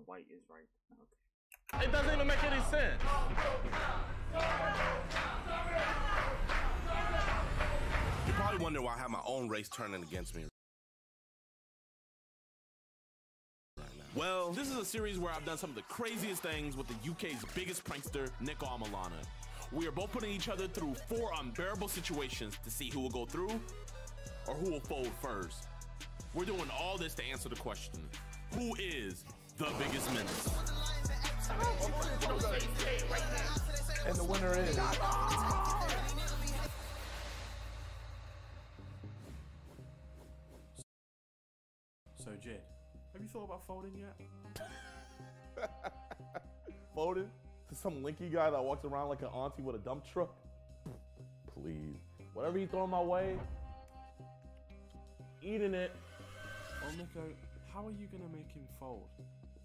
white is right. Okay. It doesn't even make any sense. You probably wonder why I have my own race turning against me right now. Well, this is a series where I've done some of the craziest things with the UK's biggest prankster, Niko Omilana. We are both putting each other through 4 unbearable situations to see who will go through or who will fold first. We're doing all this to answer the question, who is the biggest menace? And the winner is... So, Jed, have you thought about folding yet? Folded to some linky guy that walks around like an auntie with a dump truck? Please. Whatever you throw my way, eating it. Well, Niko, how are you going to make him fold?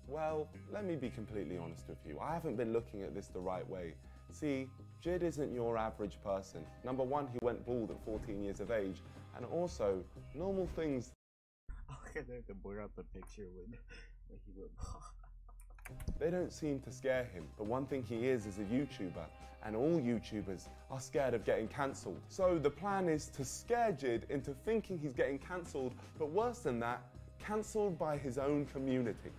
Well, let me be completely honest with you. I haven't been looking at this the right way. See, Jid isn't your average person. Number one, he went bald at 14 years of age. And also, normal things... Okay, they blur out the picture when he went bald. They don't seem to scare him, but one thing he is a YouTuber, and all YouTubers are scared of getting cancelled. So the plan is to scare Jid into thinking he's getting cancelled, but worse than that, cancelled by his own community.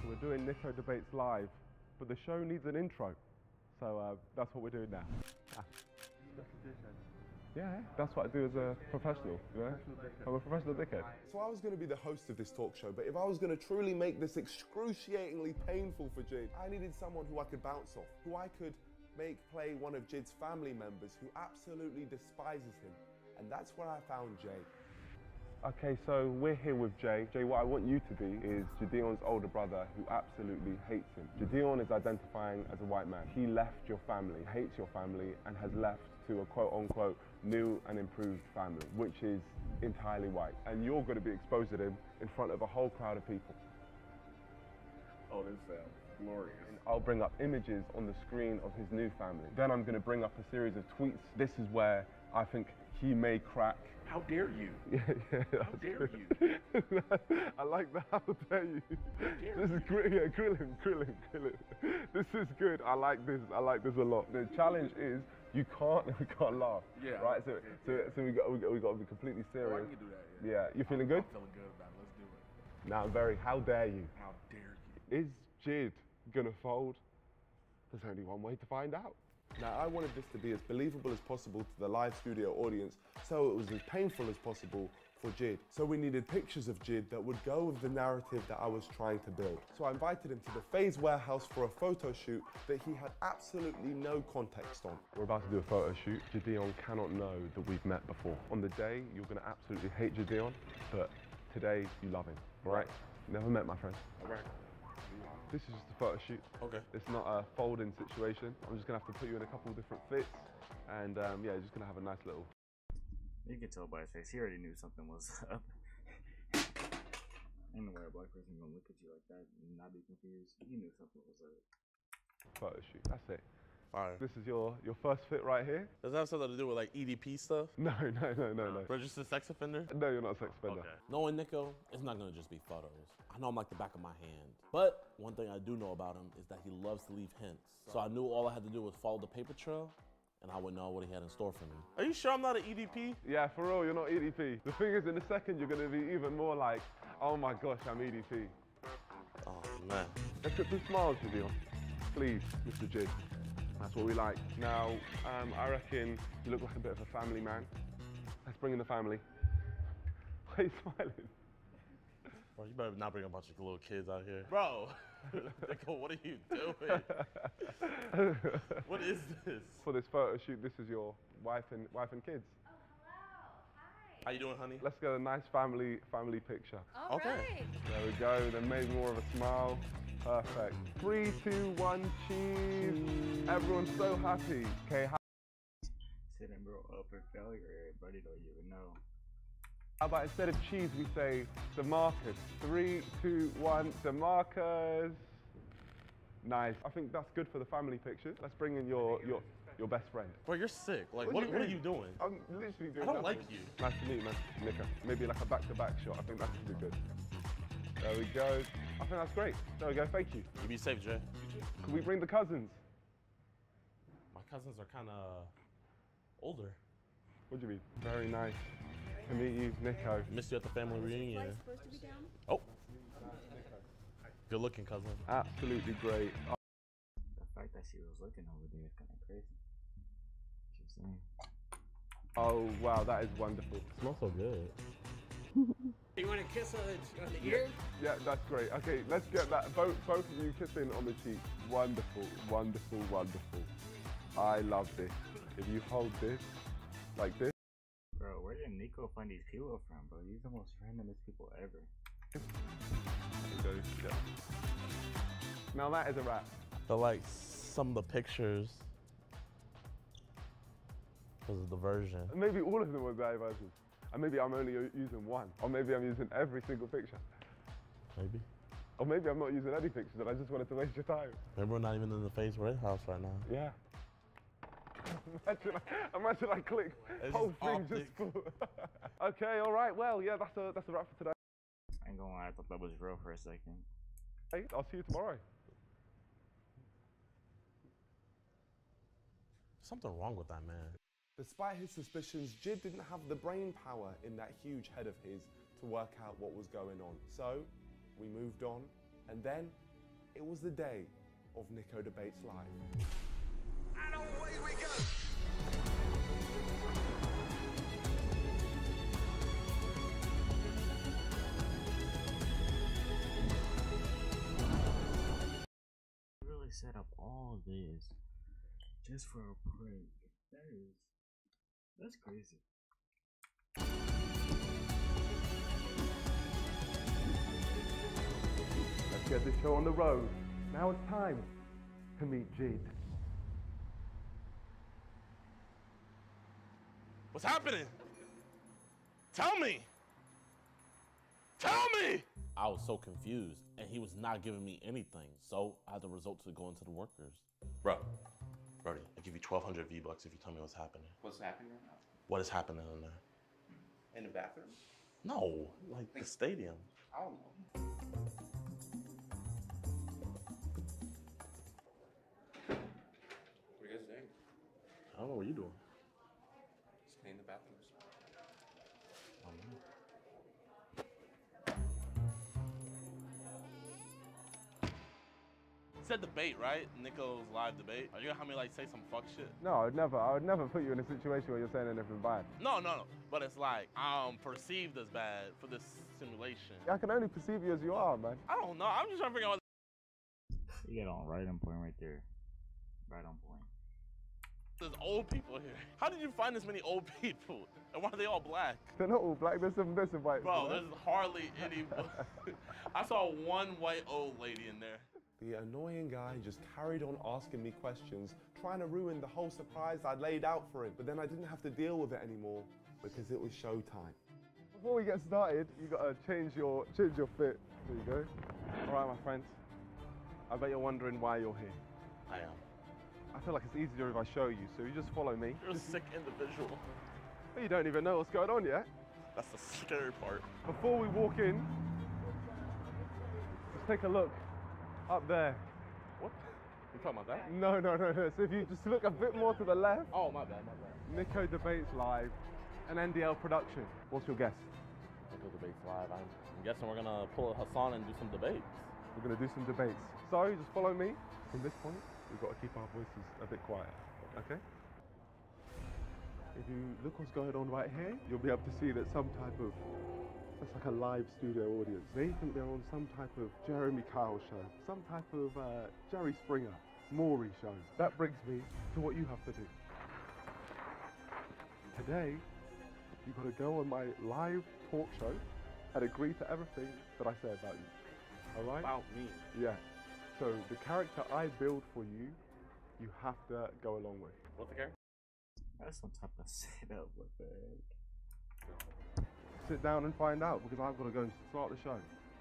We're doing Niko Debates live, but the show needs an intro. So that's what we're doing now. Yeah, that's what I do as a professional, you know? I'm a professional dickhead. So I was going to be the host of this talk show, but if I was going to truly make this excruciatingly painful for Jid, I needed someone who I could bounce off, who I could make play one of Jid's family members who absolutely despises him. And that's where I found Jay. Okay, so we're here with Jay. Jay, what I want you to be is Jidion's older brother who absolutely hates him. Jidion is identifying as a white man. He left your family, hates your family, and has left to a quote-unquote new and improved family, which is entirely white. And you're going to be exposing him in front of a whole crowd of people. Oh, this sounds glorious. And I'll bring up images on the screen of his new family. Then I'm going to bring up a series of tweets. This is where I think he may crack. How dare you? Yeah. How dare you? I like that. How dare you? This is great. Yeah, grill him. This is good. I like this a lot. The challenge is we can't laugh. Yeah. Right. So we got to be completely serious. Oh, I can do that. Yeah. You feeling good? I'm feeling good about it. Let's do it. Now I'm very. How dare you? How dare you? Is Jid gonna fold? There's only one way to find out. Now, I wanted this to be as believable as possible to the live studio audience, so it was as painful as possible for Jid. So we needed pictures of Jid that would go with the narrative that I was trying to build. So I invited him to the FaZe warehouse for a photo shoot that he had absolutely no context on. We're about to do a photo shoot. Jidion cannot know that we've met before. On the day, you're gonna absolutely hate Jidion, but today, you love him, all right? Never met, my friend. All right. This is just a photo shoot. Okay. It's not a folding situation. I'm just gonna have to put you in a couple of different fits, and yeah, just gonna have a nice little. You can tell by his face. He already knew something was up. Ain't no way a black person gonna look at you like that and not be confused. He knew something was up. Photo shoot. That's it. All right. This is your first fit right here. Does that have something to do with like EDP stuff? No. Registered sex offender? No, you're not a sex offender. Okay. Knowing Niko, it's not gonna just be photos. I know him like the back of my hand. But one thing I do know about him is that he loves to leave hints. So I knew all I had to do was follow the paper trail, and I would know what he had in store for me. Are you sure I'm not an EDP? Yeah, for real, you're not EDP. The thing is, in a second, you're gonna be even more like, oh my gosh, I'm EDP. Oh man. Let's get some smiles, Jidion. Please, Mr. Jid. That's what we like. Now, I reckon you look like a bit of a family man. Let's bring in the family. Why are you smiling? Bro, you better not bring a bunch of little kids out here. Bro, Niko, what are you doing? What is this? For this photo shoot, this is your wife and kids. Oh, hello. Hi. How you doing, honey? Let's get a nice family picture. All Okay. right. There we go. Then maybe more of a smile. Perfect. 3, 2, 1, cheese. Everyone's so happy. Okay. Sit and grow up in failure. Everybody don't even know. How about instead of cheese, we say DeMarcus. 3, 2, 1, DeMarcus. Nice. I think that's good for the family pictures. Let's bring in your best friend. Bro, you're sick. Like, what are you doing? I'm literally doing I don't nothing. like you. Nice to meet you, man. Niko. Maybe like a back-to-back shot. I think that could be good. There we go. I think that's great. There we go, thank you. You be safe, Jay. Can we bring the cousins? My cousins are kind of older. What do you mean? Very nice to meet you, Niko. Missed you at the family reunion. Supposed to be down? Oh. Good looking cousin. Absolutely great. The fact that she was looking over there is kind of crazy. Just saying. Oh, wow, that is wonderful. Smells so good. You want to kiss on the ear? Yeah, that's great. Okay, let's get that. Both of you kissing on the cheek. Wonderful, wonderful, wonderful. I love this. If you hold this like this. Bro, where did Niko find these people from, bro? These are the most randomest people ever. Yeah. Now that is a wrap. I feel like some of the pictures was a diversion. Maybe all of them were diversions. And maybe I'm only using one. Or maybe I'm using every single picture. Maybe. Or maybe I'm not using any pictures and I just wanted to waste your time. Maybe we're not even in the Phase Red house right now. Yeah. Imagine I click, It's whole thing optic. just full. Okay, all right, well, yeah, that's a wrap for today. I ain't gonna lie, I thought that was real for a second. Hey, I'll see you tomorrow. Something wrong with that man. Despite his suspicions, Jid didn't have the brain power in that huge head of his to work out what was going on. So, we moved on, and then it was the day of Niko Debates Live. And away we go! Really set up all this just for a prank. That's crazy. Let's get this show on the road. Now it's time to meet Jid. What's happening? Tell me! Tell me! I was so confused, and he was not giving me anything, so I had to resort to going to the workers. Bro, Brody, I'll give you 1,200 V-Bucks if you tell me what's happening. What's happening right now? What is happening in there? In the bathroom? No, like the stadium. I don't know. What are you guys doing? I don't know what you're doing. Just clean the bathrooms. Said debate, right? Niko's live debate. Are you gonna have me like say some fuck shit? No, I would never put you in a situation where you're saying anything bad. No. But it's like I'm perceived as bad for this simulation. I can only perceive you as you are, man. I don't know. I'm just trying to figure out. You get on right on point right there. Right on point. There's old people here. How did you find this many old people? And why are they all black? They're not all black, there's some white. Bro, there's hardly any. I saw one white old lady in there. The annoying guy just carried on asking me questions, trying to ruin the whole surprise I'd laid out for him. But then I didn't have to deal with it anymore because it was showtime. Before we get started, you gotta change your fit. There you go. All right, my friends. I bet you're wondering why you're here. I am. I feel like it's easier if I show you, so you just follow me. You're a sick individual. You don't even know what's going on yet. That's the scary part. Before we walk in, just take a look up there. What? You talking about that? No. So if you just look a bit more to the left. Oh, my bad. Niko Debates Live, an NDL production. What's your guess? Niko Debates Live. I'm guessing we're gonna pull a Hassan and do some debates. We're gonna do some debates. So just follow me. From this point, we've got to keep our voices a bit quiet, okay? If you look what's going on right here, you'll be able to see that that's like a live studio audience. They think they're on some type of Jeremy Kyle show, some type of Jerry Springer, Maury show. That brings me to what you have to do. Today, you've got to go on my live talk show and agree to everything that I say about you. All right? About me? Yeah. So the character I build for you, you have to go along with. What's the character? That's some type of setup. What the heck? Sit down and find out because I've got to go and start the show.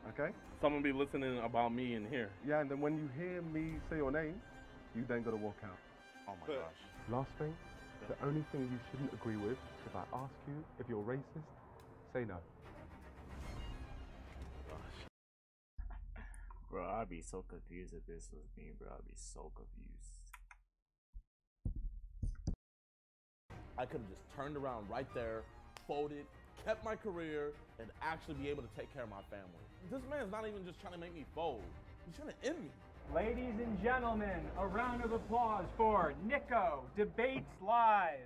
Okay? Someone be listening about me in here. Yeah, and then when you hear me say your name, you then got to walk out. Oh my gosh. Last thing, the only thing you shouldn't agree with, if I ask you if you're racist, say no. Bro, I'd be so confused if this was me, bro. I'd be so confused. I could have just turned around right there, folded, kept my career, and actually be able to take care of my family. This man's not even just trying to make me fold. He's trying to end me. Ladies and gentlemen, a round of applause for Niko Debates Live.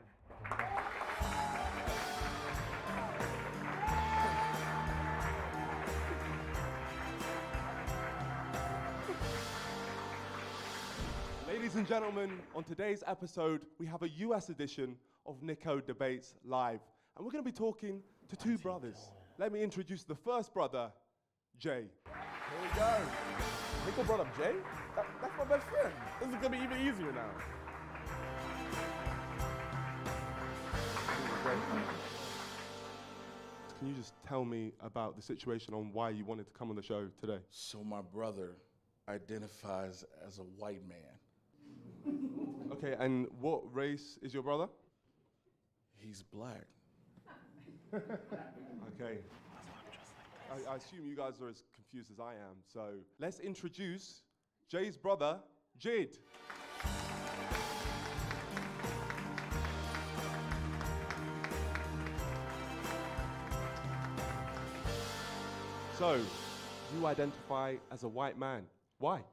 Ladies and gentlemen, on today's episode, we have a US edition of Niko Debates Live. And we're going to be talking to two brothers. Let me introduce the first brother, Jay. Here we go. Niko brought up Jay? That's my best friend. This is going to be even easier now. Can you just tell me about the situation on why you wanted to come on the show today? So my brother identifies as a white man. Okay, and what race is your brother? He's black. Okay. I assume you guys are as confused as I am, so let's introduce Jay's brother, Jid. So, you identify as a white man. Why?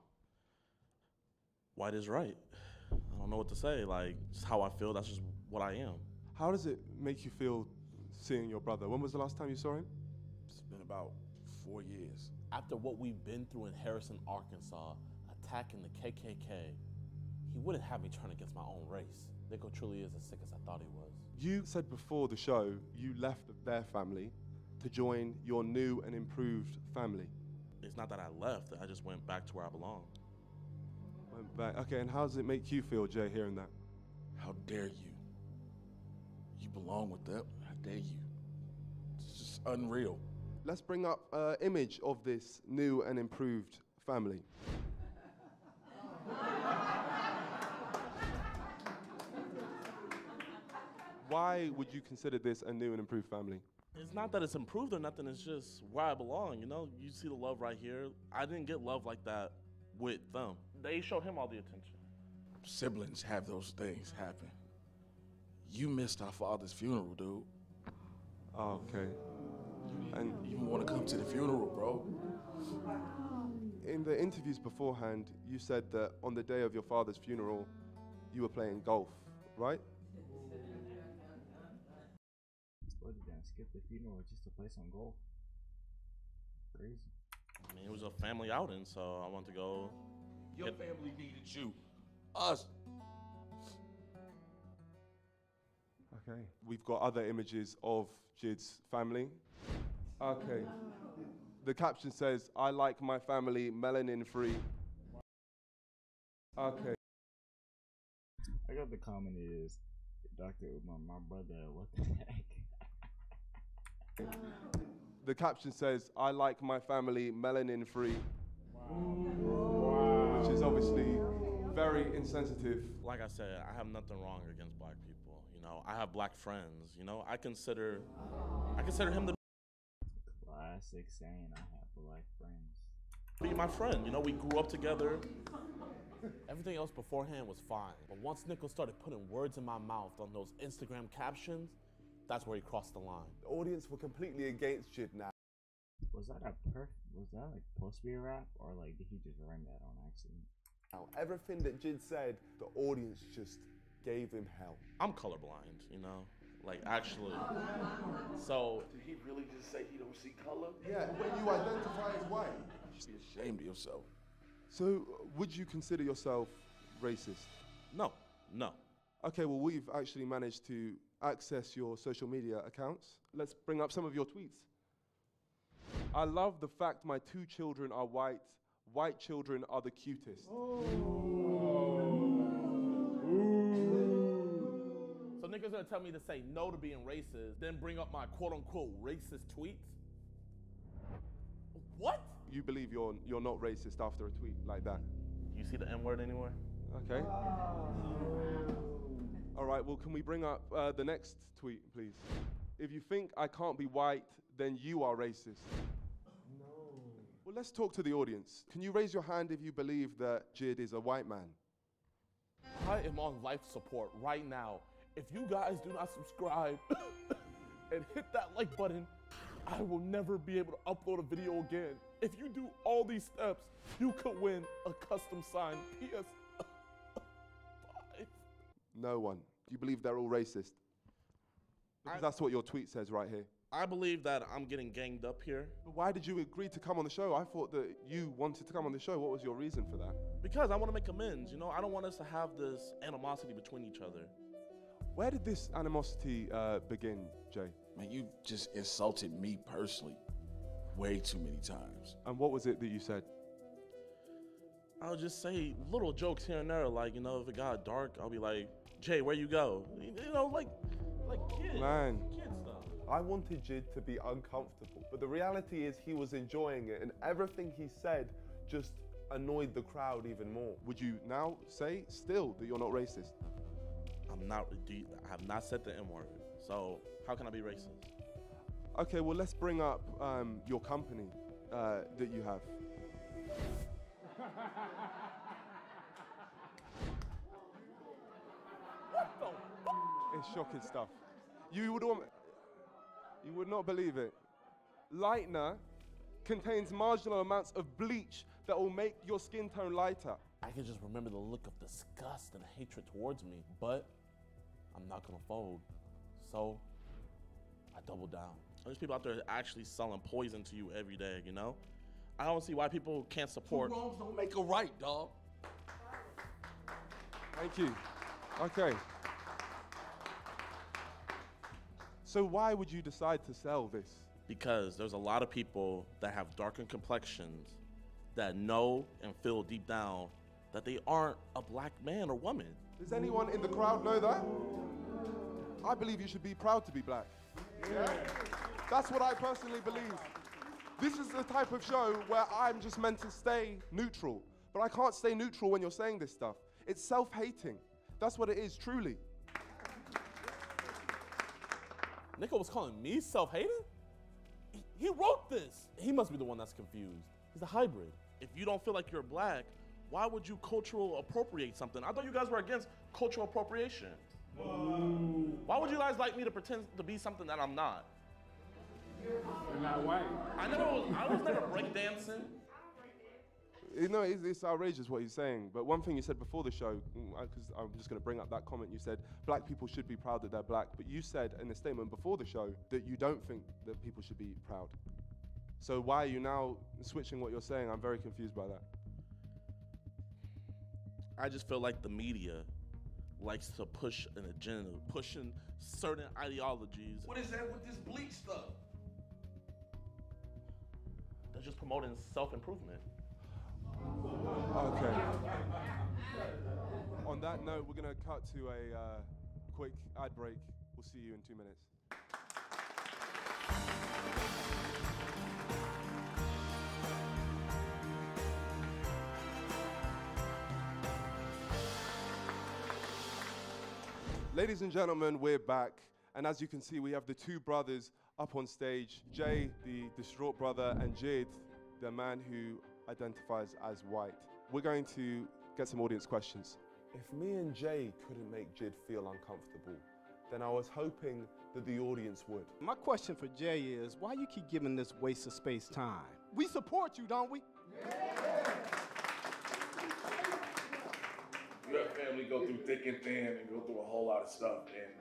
White is right. I don't know what to say. Like, just how I feel, that's just what I am. How does it make you feel seeing your brother? When was the last time you saw him? It's been about 4 years. After what we've been through in Harrison, Arkansas, attacking the KKK, he wouldn't have me turn against my own race. Niko truly is as sick as I thought he was. You said before the show you left their family to join your new and improved family. It's not that I left, I just went back to where I belong. Went back. Okay, and how does it make you feel, Jay, hearing that? How dare you? You belong with them. How dare you? It's just unreal. Let's bring up an image of this new and improved family. Why would you consider this a new and improved family? It's not that it's improved or nothing, it's just where I belong, you know? You see the love right here. I didn't get love like that with them. They showed him all the attention. Siblings have those things happen. You missed our father's funeral, dude. Oh, okay. And you want to come to the funeral, bro? In the interviews beforehand, you said that on the day of your father's funeral, you were playing golf, right? What, you gonna skip the funeral just to play some golf? Crazy. I mean, it was a family outing, so I wanted to go. Your family needed you. Us. Okay. We've got other images of Jid's family. Okay. The caption says, "I like my family melanin free." Okay. I got the comment is, Dr. Umar, my brother, what the heck? The caption says, "I like my family melanin free." Wow. Which is obviously very insensitive. Like I said, I have nothing wrong against black people. You know, I have black friends. You know, I consider him the Classic saying, I have black friends. be my friend. You know, we grew up together. Everything else beforehand was fine. But once Niko started putting words in my mouth on those Instagram captions, that's where he crossed the line. The audience were completely against Jid now. Was that like supposed to be a rap, or like did he just rhyme that on accident? Now, everything that Jid said, the audience just gave him hell. I'm colorblind, you know? Like, actually. So. Did he really just say he don't see color? Yeah, when you identify as white. You should be ashamed of yourself. So, would you consider yourself racist? No. Okay, well, we've actually managed to access your social media accounts. Let's bring up some of your tweets. "I love the fact my 2 children are white. White children are the cutest." So Niko's gonna tell me to say no to being racist, then bring up my quote-unquote racist tweets? What? You believe you're not racist after a tweet like that? You see the N-word anywhere? Okay. All right, well, can we bring up the next tweet, please? "If you think I can't be white, then you are racist." No. Well, let's talk to the audience. Can you raise your hand if you believe that Jid is a white man? I am on life support right now. If you guys do not subscribe and hit that like button, I will never be able to upload a video again. If you do all these steps, you could win a custom signed PS5. No one. Do you believe they're all racist? Because that's what your tweet says right here. I believe that I'm getting ganged up here. Why did you agree to come on the show? I thought that you wanted to come on the show. What was your reason for that? Because I want to make amends, you know? I don't want us to have this animosity between each other. Where did this animosity begin, Jay? Man, you just insulted me personally way too many times. And what was it that you said? I'll just say little jokes here and there, like, you know, if it got dark, I'll be like, Jay, where you go? You know, like kids. Man. Kid stuff. I wanted Jid to be uncomfortable, but the reality is he was enjoying it, and everything he said just annoyed the crowd even more. Would you now say still that you're not racist? I have not said the N word, so how can I be racist? Okay, well, let's bring up your company that you have. It's shocking stuff. You would not believe it. Lightener contains marginal amounts of bleach that will make your skin tone lighter. I can just remember the look of disgust and hatred towards me, but I'm not gonna fold. So I double down. There's people out there actually selling poison to you every day, you know? I don't see why people can't support. Two wrongs don't make a right, dog. Thank you. Okay. So why would you decide to sell this? Because there's a lot of people that have darkened complexions that know and feel deep down that they aren't a black man or woman. Does anyone in the crowd know that? I believe you should be proud to be black. Yeah? That's what I personally believe. This is the type of show where I'm just meant to stay neutral. But I can't stay neutral when you're saying this stuff. It's self-hating. That's what it is, truly. Niko was calling me self-hating? He wrote this. He must be the one that's confused. He's a hybrid. If you don't feel like you're black, why would you cultural appropriate something? I thought you guys were against cultural appropriation. Whoa. Why would you guys like me to pretend to be something that I'm not? You're not white. I was never breakdancing. You know, it's outrageous what he's saying, but one thing you said before the show, because I'm just going to bring up that comment, you said black people should be proud that they're black, but you said in a statement before the show that you don't think that people should be proud. So why are you now switching what you're saying? I'm very confused by that. I just feel like the media likes to push an agenda, pushing certain ideologies. What is that with this bleach stuff? They're just promoting self-improvement. Okay. On that note, we're going to cut to a quick ad break. We'll see you in 2 minutes. Ladies and gentlemen, we're back. And as you can see, we have the two brothers up on stage. Jay, the distraught brother, and Jid, the man who identifies as white. We're going to get some audience questions. If me and Jay couldn't make Jid feel uncomfortable, then I was hoping that the audience would. My question for Jay is, why you keep giving this waste of space time? We support you, don't we? You have family go through thick and thin and go through a whole lot of stuff, and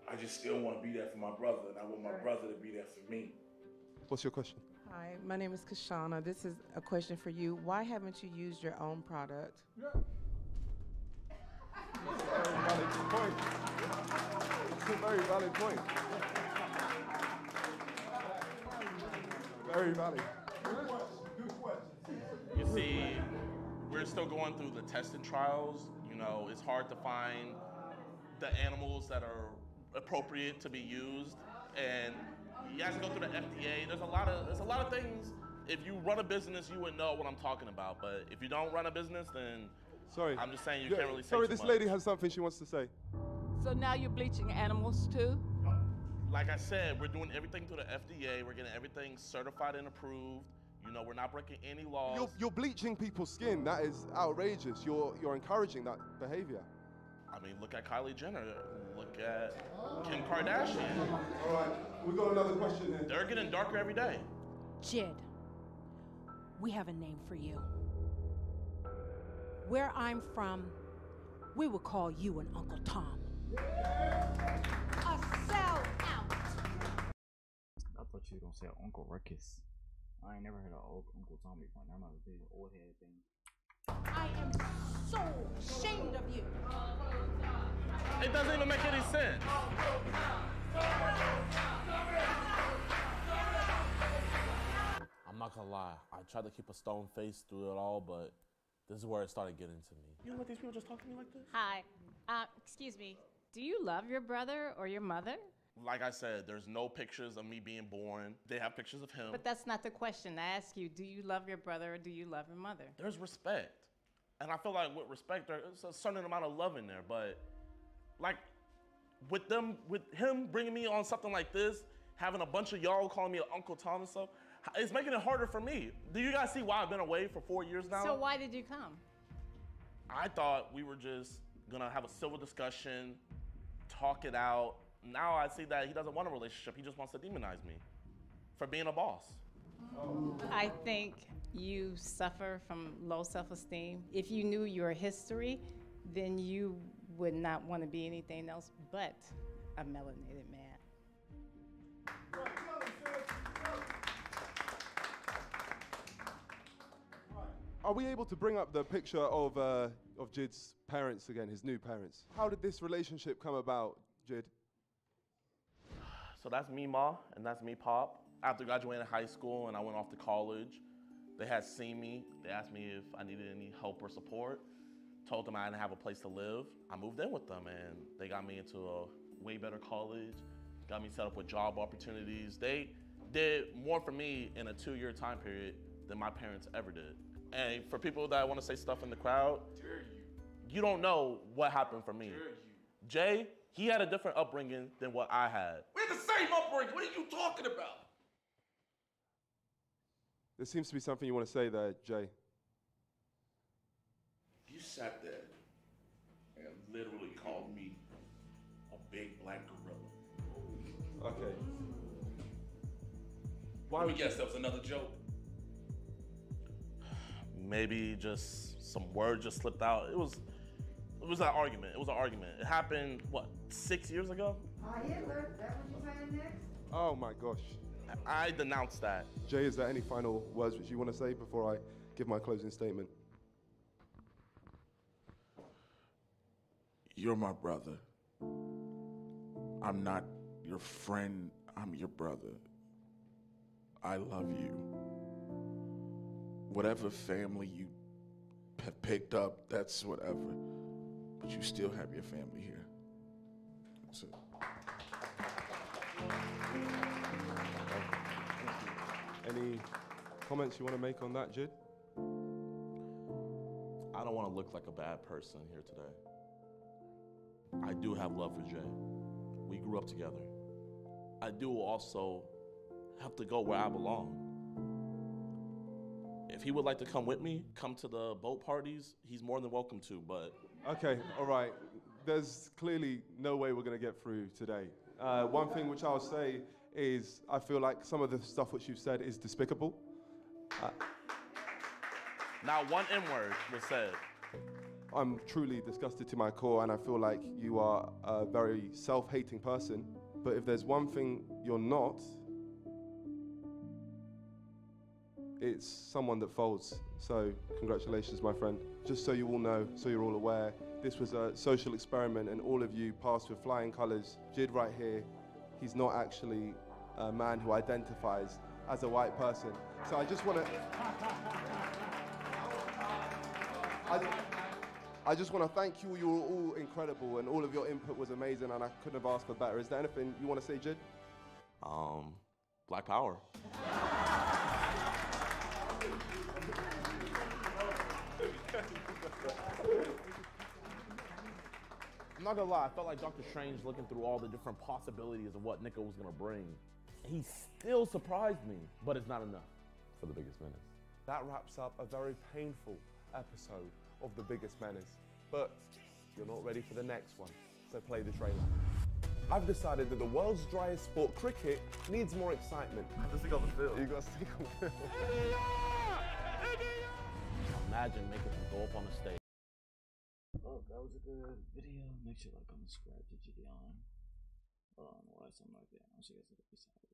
I just still want to be there for my brother, and I want my brother to be there for me. What's your question? Hi, my name is Kashana. This is a question for you. Why haven't you used your own product? That's a very valid point. That's a very valid point. Very valid. Good question. You see, we're still going through the testing trials. You know, it's hard to find the animals that are appropriate to be used, and you have to go through the FDA. There's a lot of things. If you run a business, you would know what I'm talking about. But if you don't run a business, then sorry, I'm just saying you can't really say sorry, too this much. lady has something she wants to say. So now you're bleaching animals too? Like I said, we're doing everything through the FDA. We're getting everything certified and approved. You know, we're not breaking any laws. You're bleaching people's skin. That is outrageous. You're encouraging that behavior. I mean, look at Kylie Jenner. Look at Kim Kardashian. All right, we got another question here. They're getting darker every day. Jid, we have a name for you. Where I'm from, we would call you an Uncle Tom. A sellout. I thought you were gonna say Uncle Ruckus. I ain't never heard of Uncle Tom before. I'm not a big old head thing. I am so ashamed of you. It doesn't even make any sense. I'm not gonna lie, I tried to keep a stone face through it all, but this is where it started getting to me. You let these people just talk to me like this? Hi. Excuse me. Do you love your brother or your mother? Like I said, there's no pictures of me being born. They have pictures of him. But that's not the question. I ask you, do you love your brother or do you love your mother? There's respect. And I feel like with respect, there's a certain amount of love in there. But like with him bringing me on something like this, having a bunch of y'all calling me Uncle Tom and stuff, it's making it harder for me. Do you guys see why I've been away for 4 years now? So why did you come? I thought we were just gonna have a civil discussion, talk it out. Now I see that he doesn't want a relationship. He just wants to demonize me for being a boss. I think you suffer from low self-esteem. If you knew your history, then you would not want to be anything else but a melanated man. Are we able to bring up the picture of Jid's parents again, his new parents? How did this relationship come about, Jid? So that's me, Ma, and that's me, Pop. After graduating high school and I went off to college, they had seen me. They asked me if I needed any help or support. Told them I didn't have a place to live. I moved in with them and they got me into a way better college, got me set up with job opportunities. They did more for me in a 2-year time period than my parents ever did. And for people that want to say stuff in the crowd, you don't know what happened for me. Jay, he had a different upbringing than what I had. We had the same upbringing. What are you talking about? There seems to be something you want to say there, Jay. You sat there and literally called me a big black gorilla. Okay. Let me guess, that was another joke. Maybe just some words just slipped out. It was an argument. It was an argument. It happened, what, 6 years ago? Hitler, is that what you're saying next? Oh my gosh. I denounced that. Jay, is there any final words which you want to say before I give my closing statement? You're my brother. I'm not your friend, I'm your brother. I love you. Whatever family you have picked up, that's whatever. But you still have your family here. That's it. Any comments you want to make on that, Jid? I don't want to look like a bad person here today. I do have love for Jay. We grew up together. I do also have to go where I belong. If he would like to come with me, come to the boat parties, he's more than welcome to, but... Okay, all right. There's clearly no way we're going to get through today. One thing which I'll say is I feel like some of the stuff which you've said is despicable. Not one N-word was said. I'm truly disgusted to my core, and I feel like you are a very self-hating person. But if there's one thing you're not, it's someone that folds. So congratulations, my friend. Just so you all know, so you're all aware, this was a social experiment and all of you passed with flying colors. Jid right here, he's not actually a man who identifies as a white person. So I just want to... I just want to thank you. You were all incredible and all of your input was amazing and I couldn't have asked for better. Is there anything you want to say, Jid? Black Power. I'm not gonna lie, I felt like Dr. Strange looking through all the different possibilities of what Niko was gonna bring. He still surprised me, but it's not enough. for The Biggest Menace. That wraps up a very painful episode of The Biggest Menace, but you're not ready for the next one, so play the trailer. I've decided that the world's driest sport, cricket, needs more excitement. I have to stick on the field. You got to stick on the field. Imagine making him go up on the stage. Well, that was a good video. Make sure to like, comment, subscribe to Jidion. Hold on, why something like that? I'll see you guys later. Peace out.